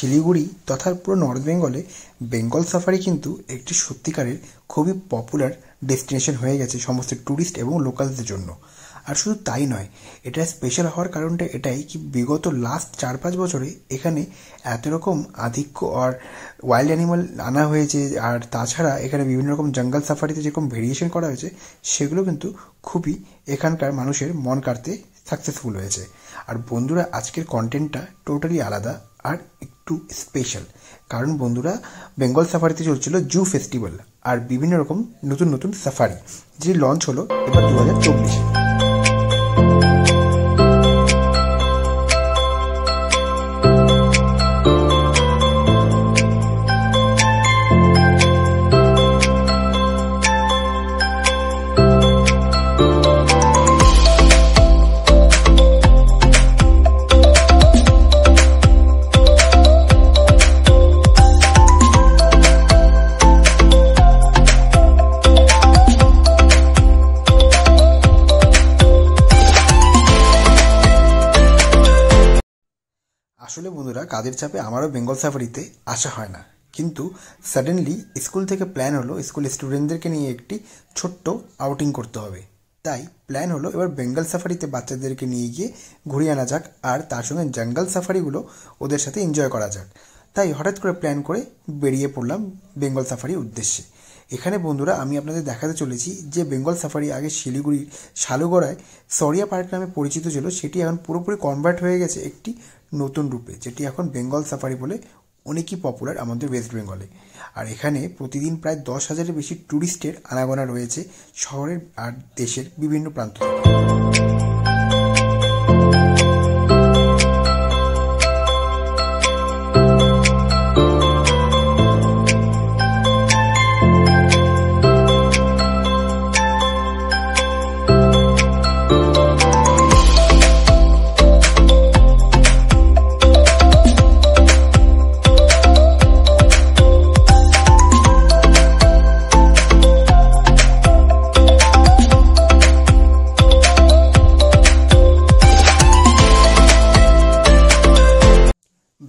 শিলিগুড়ি তথা পুরো নর্থ বেঙ্গলে বেঙ্গল সাফারি কিন্তু একটি সত্যিকারের খুবই পপুলার ডেস্টিনেশন হয়ে গেছে সমস্ত ট্যুরিস্ট এবং লোকালসদের জন্য। আর শুধু তাই নয়, এটা স্পেশাল হওয়ার কারণটা এটাই কি বিগত লাস্ট 4-5 বছরে এখানে এত রকম আধিক্য আর ওয়াইল্ড অ্যানিমাল আনা হয়েছে, আর তাছাড়া এখানে বিভিন্ন রকম জঙ্গল সাফারিতে যেরকম ভেরিয়েশন করা হয়েছে সেগুলো কিন্তু খুবই এখানকার মানুষের মন কাড়তে সাকসেসফুল হয়েছে। আর বন্ধুরা, আজকের কন্টেন্টটা টোটালি আলাদা আর একটু স্পেশাল, কারণ বন্ধুরা বেঙ্গল সাফারিতে চলছিল জু ফেস্টিভ্যাল আর বিভিন্ন রকম নতুন নতুন সাফারি, যে লঞ্চ হলো এবার 2024-এ। আসলে বন্ধুরা, কাজের চাপে আমারও বেঙ্গল সাফারিতে আসা হয় না, কিন্তু সাডেনলি স্কুল থেকে প্ল্যান হলো স্কুল স্টুডেন্টদেরকে নিয়ে একটি ছোট্ট আউটিং করতে হবে। তাই প্ল্যান হলো এবার বেঙ্গল সাফারিতে বাচ্চাদেরকে নিয়ে গিয়ে ঘুরিয়ে আনা যাক, আর তার সঙ্গে জঙ্গল সাফারিগুলো ওদের সাথে এনজয় করা যাক। তাই হঠাৎ করে প্ল্যান করে বেরিয়ে পড়লাম বেঙ্গল সাফারির উদ্দেশ্যে। এখানে বন্ধুরা আমি আপনাদের দেখাতে চলেছি যে বেঙ্গল সাফারি আগে শিলিগুড়ির শালুগড়ায় সরিয়া পার্ক নামে পরিচিত ছিল, সেটি এখন পুরোপুরি কনভার্ট হয়ে গেছে একটি নতুন রূপে, যেটি এখন বেঙ্গল সাফারি বলে অনেকই পপুলার আমাদের ওয়েস্ট বেঙ্গলে। আর এখানে প্রতিদিন প্রায় 10,000-এর বেশি ট্যুরিস্টের আনাগোনা রয়েছে শহরের আর দেশের বিভিন্ন প্রান্ত থেকে।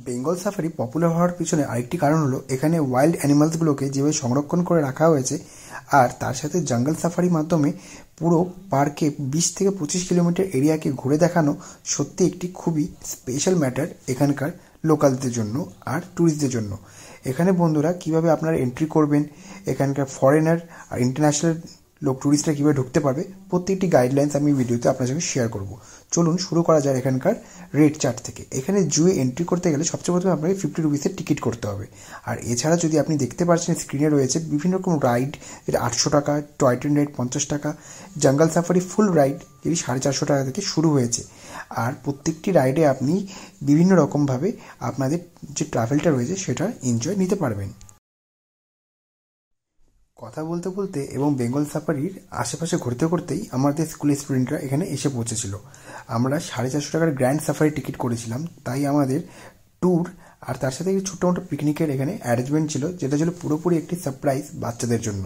বেঙ্গল সাফারি পপুলার হওয়ার পিছনে আরেকটি কারণ হলো এখানে ওয়াইল্ড অ্যানিমালসগুলোকে যেভাবে সংরক্ষণ করে রাখা হয়েছে, আর তার সাথে জঙ্গল সাফারির মাধ্যমে পুরো পার্কে 20 থেকে 25 কিলোমিটার এরিয়াকে ঘুরে দেখানো সত্যি একটি খুবই স্পেশাল ম্যাটার এখানকার লোকালদের জন্য আর ট্যুরিস্টদের জন্য। এখানে বন্ধুরা কিভাবে আপনারা এন্ট্রি করবেন, এখানকার ফরেনার আর ইন্টারন্যাশনাল ট্যুরিস্টরা কীভাবে ঢুকতে পারবে, প্রত্যেকটি গাইডলাইন্স আমি ভিডিওতে আপনার সঙ্গে শেয়ার করব। চলুন শুরু করা যায় এখানকার রেট চার্ট থেকে। এখানে জুয়ে এন্ট্রি করতে গেলে সবচেয়ে প্রথমে আপনাকে 50 রুপিসের টিকিট করতে হবে। আর এছাড়া যদি আপনি দেখতে পাচ্ছেন স্ক্রিনে রয়েছে বিভিন্ন রকম রাইড, যেটা 800 টাকা, টয় ট্রেন রাইড 50 টাকা, জঙ্গল সাফারি ফুল রাইড যেটি 450 টাকা থেকে শুরু হয়েছে। আর প্রত্যেকটি রাইডে আপনি বিভিন্ন রকমভাবে আপনাদের যে ট্রাভেলটা রয়েছে সেটা এনজয় নিতে পারবেন। কথা বলতে বলতে এবং বেঙ্গল সাফারির আশেপাশে ঘুরতে ঘুরতেই আমাদের স্কুলের স্টুডেন্টরা এখানে এসে পৌঁছেছিল। আমরা 450 টাকার গ্র্যান্ড সাফারি টিকিট করেছিলাম, তাই আমাদের ট্যুর আর তার সাথে একটি ছোট্ট মোটো পিকনিকের এখানে অ্যারেঞ্জমেন্ট ছিল, যেটা ছিল পুরোপুরি একটি সারপ্রাইজ বাচ্চাদের জন্য।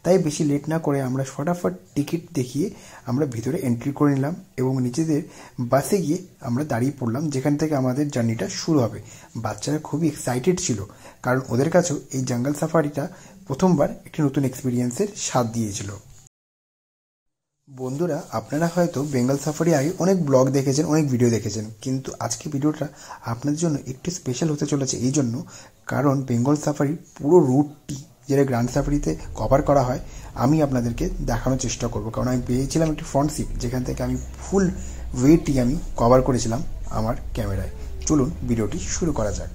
তাই বেশি লেট না করে আমরা ফটাফট টিকিট দেখিয়ে আমরা ভিতরে এন্ট্রি করে নিলাম এবং নিজেদের বাসে গিয়ে আমরা দাঁড়িয়ে পড়লাম, যেখান থেকে আমাদের জার্নিটা শুরু হবে। বাচ্চারা খুবই এক্সাইটেড ছিল, কারণ ওদের কাছেও এই জঙ্গল সাফারিটা প্রথমবার একটি নতুন এক্সপিরিয়েন্সের স্বাদ দিয়েছিল। বন্ধুরা, আপনারা হয়তো বেঙ্গল সাফারি আগে অনেক ব্লগ দেখেছেন, অনেক ভিডিও দেখেছেন, কিন্তু আজকে ভিডিওটা আপনাদের জন্য একটু স্পেশাল হতে চলেছে এই জন্য, কারণ বেঙ্গল সাফারির পুরো রুটটি যেটা গ্র্যান্ড সাফারিতে কভার করা হয় আমি আপনাদেরকে দেখানোর চেষ্টা করব, কারণ আমি পেয়েছিলাম একটি ফ্রন্ট সিট যেখান থেকে আমি ফুল ওয়েটি আমি কভার করেছিলাম আমার ক্যামেরায়। চলুন ভিডিওটি শুরু করা যাক।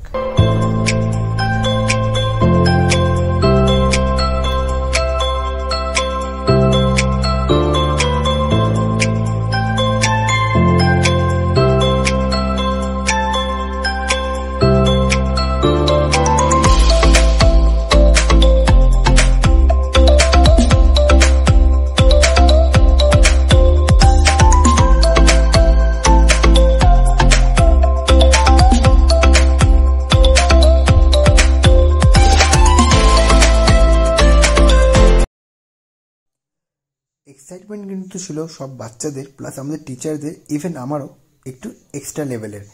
এক্সাইটমেন্ট কিন্তু ছিল সব বাচ্চাদের, প্লাস আমাদের টিচারদের, ইভেন আমারও একটু এক্সট্রা লেভেলের,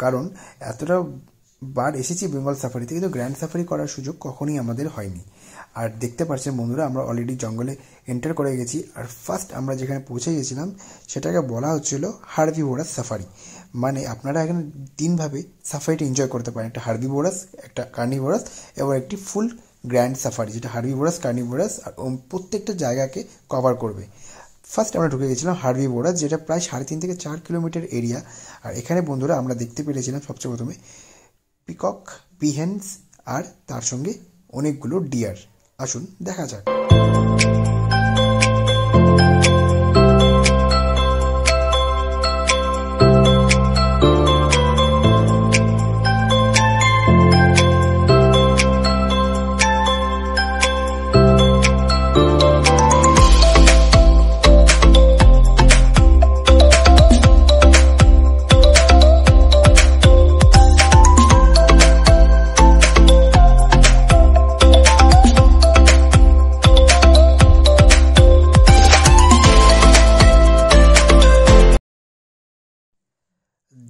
কারণ এতটা বার এসেছি বেঙ্গল সাফারিতে, কিন্তু গ্র্যান্ড সাফারি করার সুযোগ কখনই আমাদের হয়নি। আর দেখতে পাচ্ছেন বন্ধুরা, আমরা অলরেডি জঙ্গলে এন্টার করে গেছি। আর ফার্স্ট আমরা যেখানে পৌঁছে গেছিলাম সেটাকে বলা হচ্ছিল হার্বিভোরাস সাফারি। মানে আপনারা এখানে তিনভাবে সাফারিটা এনজয় করতে পারেন, একটা হার্বিভোরাস, একটা কার্নিভোরাস এবং একটি ফুল গ্র্যান্ড সাফারি, যেটা হার্বিভোরাস, কার্নিভোরাস আর প্রত্যেকটা জায়গাকে কভার করবে। ফার্স্ট আমরা ঢুকে গেছিলাম হার্বিভোরাস, যেটা প্রায় 3.5 থেকে 4 কিলোমিটার এরিয়া। আর এখানে বন্ধুরা আমরা দেখতে পেরেছিলাম সবচেয়ে প্রথমে পিকক, পিহেন্স আর তার সঙ্গে অনেকগুলো ডিয়ার। আসুন দেখা যাক।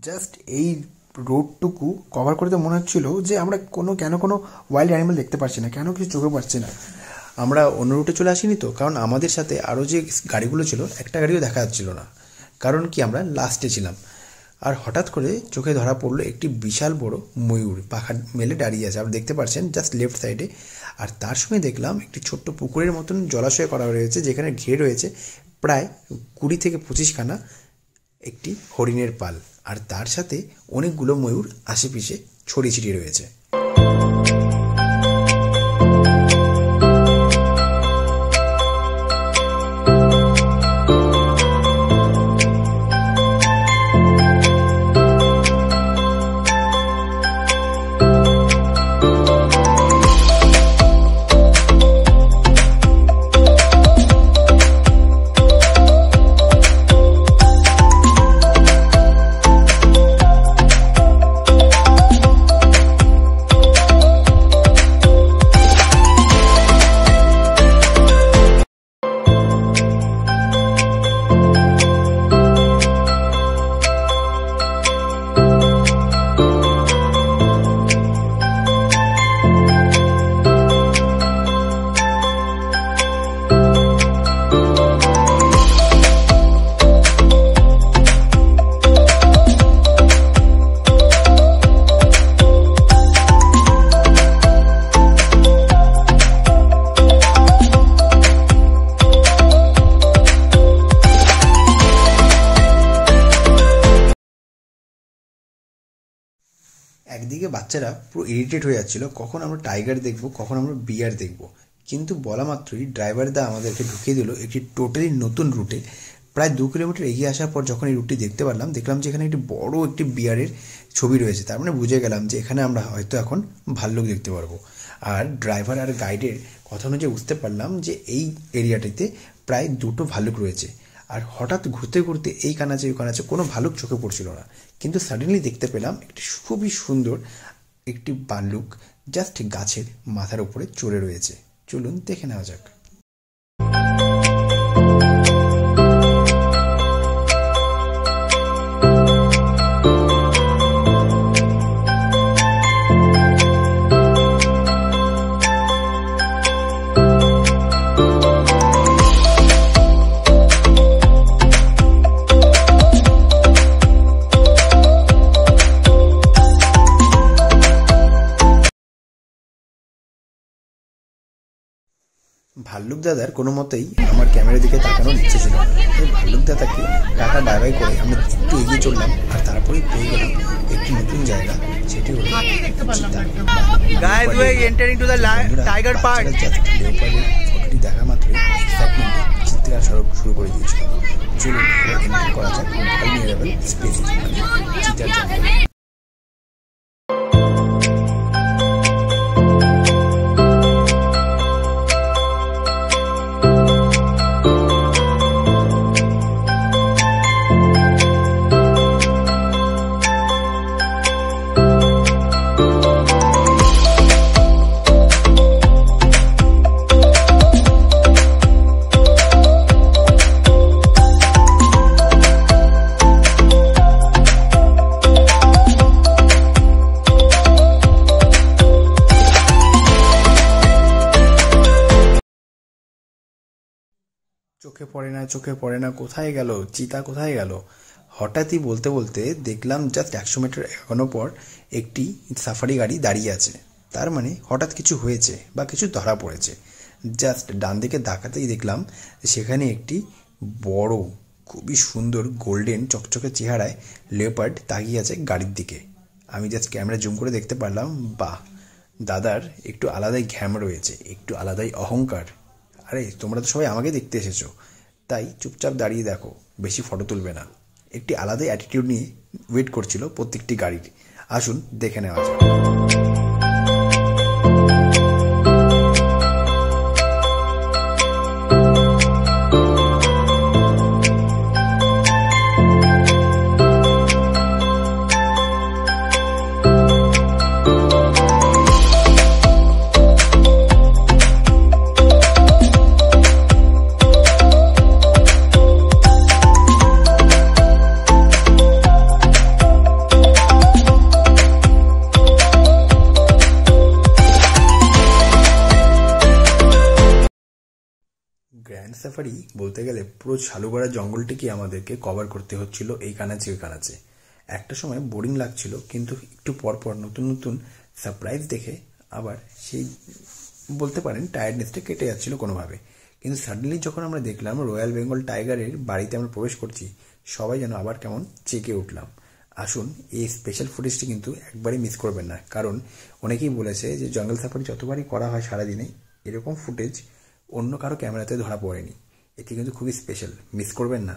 জাস্ট এই রোডটুকু কভার করতে মনে হচ্ছিল যে আমরা কেন কোনো ওয়াইল্ড অ্যানিমাল দেখতে পাচ্ছি না, কেন কিছু চোখে পাচ্ছি না। আমরা অন্য রুটে চলে আসিনি তো, কারণ আমাদের সাথে আরও যে গাড়িগুলো ছিল একটা গাড়িও দেখা যাচ্ছিল না, কারণ কি আমরা লাস্টে ছিলাম। আর হঠাৎ করে চোখে ধরা পড়লো একটি বিশাল বড় ময়ূর পাখা মেলে দাঁড়িয়ে আছে, আপনি দেখতে পাচ্ছেন জাস্ট লেফট সাইডে। আর তার সঙ্গে দেখলাম একটি ছোট্ট পুকুরের মতন জলাশয় করা রয়েছে, যেখানে ঘিরে রয়েছে প্রায় 20 থেকে 25খানা একটি হরিণের পাল। আর তার সাথে অনেকগুলো ময়ূর আশেপিষে ছড়িয়ে ছিটিয়ে রয়েছে। একদিকে বাচ্চারা পুরো ইরিটেট হয়ে যাচ্ছিল, কখন আমরা টাইগার দেখবো, কখন আমরা বিয়ার দেখবো। কিন্তু বলা মাত্রই ড্রাইভার দা আমাদেরকে ঢুকিয়ে দিল একটি টোটালি নতুন রুটে। প্রায় 2 কিলোমিটার এগিয়ে আসার পর যখন এই রুটটি দেখতে পারলাম, দেখলাম যে এখানে একটি বড় একটি বিয়ারের ছবি রয়েছে। তার মানে বুঝে গেলাম যে এখানে আমরা হয়তো এখন ভাল্লুক দেখতে পারবো। আর ড্রাইভার আর গাইডের কথা অনুযায়ী বুঝতে পারলাম যে এই এরিয়াটিতে প্রায় 2টো ভাল্লুক রয়েছে। আর হঠাৎ ঘুরতে ঘুরতে এই কানাচে ওই কানাচে কোনো ভালুক চোখে পড়ছিল না, কিন্তু সাডেনলি দেখতে পেলাম একটি খুবই সুন্দর একটি ভাল্লুক জাস্ট গাছের মাথার উপরে চড়ে রয়েছে। চলুন দেখে নেওয়া যাক। ভাল্লুক দাদার কোনো মতেই আমার ক্যামেরার দিকে তাকানোর ইচ্ছে ছিল না। এই ভাল্লুক দাদাকে টাটা বাই বাই করে আমরা একটু এগিয়ে চললাম, আর তারপরেই পেয়ে গেলাম একটি নতুন জায়গা, সেটি হলো ফটোটি দেখা মাত্রই এক্সাইটমেন্টে চিৎকার শুরু করে দিয়েছিল। চলুন এন্টার করা যাক ভালনিয়ারেবল স্পেস, চিতার জঙ্গল। চোখে পড়ে না, কোথায় গেল চিতা, কোথায় গেল। হঠাৎই বলতে বলতে দেখলাম জাস্ট 100 মিটার এগোনোর পর একটি সাফারি গাড়ি দাঁড়িয়ে আছে। তার মানে হঠাৎ কিছু হয়েছে বা কিছু ধরা পড়েছে। জাস্ট ডান দিকে তাকাতেই দেখলাম সেখানে একটি বড়, খুবই সুন্দর গোল্ডেন চকচকে চেহারায় লেপার্ড তাকিয়ে আছে গাড়ির দিকে। আমি জাস্ট ক্যামেরা জুম করে দেখতে পারলাম, বাহ, দাদার একটু আলাদাই ঘ্যাম রয়েছে, একটু আলাদাই অহংকার। আরে তোমরা তো সবাই আমাকে দেখতে এসেছো, তাই চুপচাপ দাঁড়িয়ে দেখো, বেশি ফটো তুলবে না। একটি আলাদাই অ্যাটিটিউড নিয়ে ওয়েট করছিল প্রত্যেকটি গাড়ির। আসুন দেখে নেওয়া যাক। গ্র্যান্ড সাফারি বলতে গেলে পুরো শালুগড়া জঙ্গলটিকে আমাদেরকে কভার করতে হচ্ছিল এই কানাচে ওই কানাচে। একটা সময় বোরিং লাগছিল, কিন্তু একটু পরপর নতুন নতুন সারপ্রাইজ দেখে আবার সেই বলতে পারেন টায়ার্ডনেসটা কেটে যাচ্ছিল কোনোভাবে। কিন্তু সাডেনলি যখন আমরা দেখলাম রয়্যাল বেঙ্গল টাইগারের বাড়িতে আমরা প্রবেশ করছি, সবাই যেন আবার কেমন চেকে উঠলাম। আসুন এই স্পেশাল ফুটেজটি কিন্তু একবারই মিস করবেন না, কারণ অনেকেই বলেছে যে জঙ্গল সাফারি যতবারই করা হয় সারাদিনে এরকম ফুটেজ অন্য কারো ক্যামেরাতে ধরা পড়েনি। এটি কিন্তু খুবই স্পেশাল, মিস করবেন না।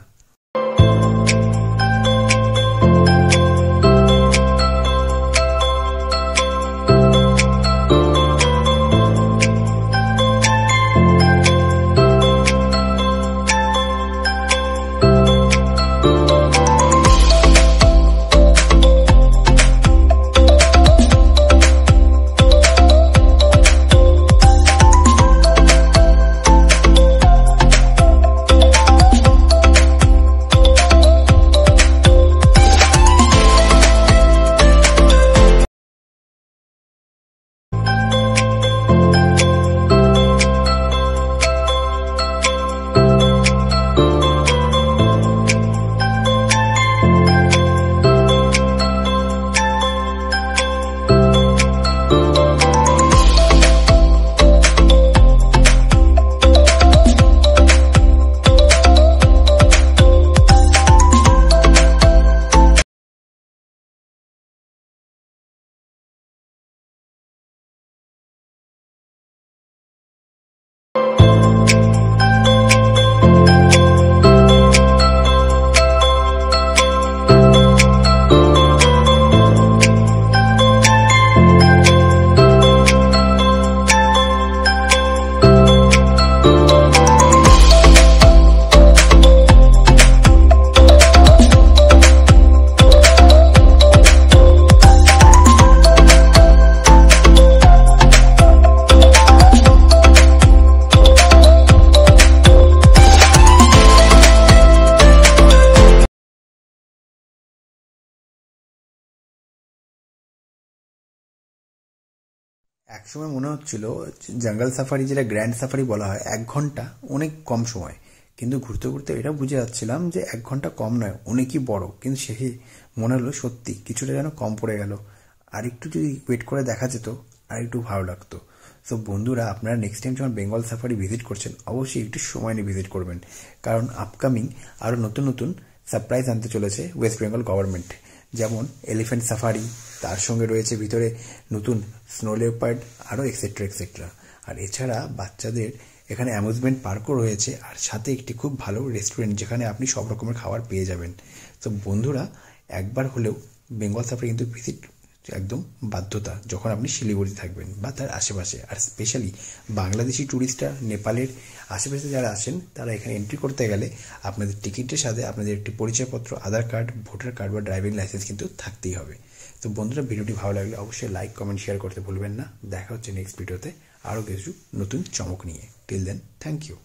একসময় মনে হচ্ছিল জঙ্গল সাফারি, যেটা গ্র্যান্ড সাফারি বলা হয়, 1 ঘন্টা অনেক কম সময়, কিন্তু ঘুরতে ঘুরতে এটা বুঝে যাচ্ছিলাম যে 1 ঘন্টা কম নয়, অনেকই বড়। কিন্তু সেই মনে হলো সত্যি কিছুটা যেন কম পড়ে গেল, আর একটু যদি ওয়েট করে দেখা যেত আর একটু ভালো লাগতো। সো বন্ধুরা, আপনারা নেক্সট টাইম যখন বেঙ্গল সাফারি ভিজিট করছেন অবশ্যই একটু সময় নিয়ে ভিজিট করবেন, কারণ আপকামিং আরও নতুন নতুন সারপ্রাইজ আনতে চলেছে ওয়েস্ট বেঙ্গল গভর্নমেন্ট। যেমন এলিফ্যান্ট সাফারি, তার সঙ্গে রয়েছে ভিতরে নতুন স্নো লেপার্ড, আরও এক্সেট্রা এক্সেট্রা। আর এছাড়া বাচ্চাদের এখানে অ্যামিউজমেন্ট পার্কও রয়েছে, আর সাথে একটি খুব ভালো রেস্টুরেন্ট যেখানে আপনি সব রকমের খাবার পেয়ে যাবেন। তো বন্ধুরা, একবার হলেও বেঙ্গল সাফারি কিন্তু ভিজিট একদম বাধ্যতা, যখন আপনি শিলিগুড়ি থাকবেন বা তার আশেপাশে। আর স্পেশালি বাংলাদেশি ট্যুরিস্টরা, নেপালের আশেপাশে যারা আসেন, তারা এখানে এন্ট্রি করতে গেলে আপনাদের টিকিটের সাথে আপনাদের একটি পরিচয়পত্র, আধার কার্ড, ভোটার কার্ড বা ড্রাইভিং লাইসেন্স কিন্তু থাকতেই হবে। তো বন্ধুরা, ভিডিওটি ভালো লাগলে অবশ্যই লাইক, কমেন্ট, শেয়ার করতে ভুলবেন না। দেখা হচ্ছে নেক্সট ভিডিওতে আরও কিছু নতুন চমক নিয়ে। Till then, thank you.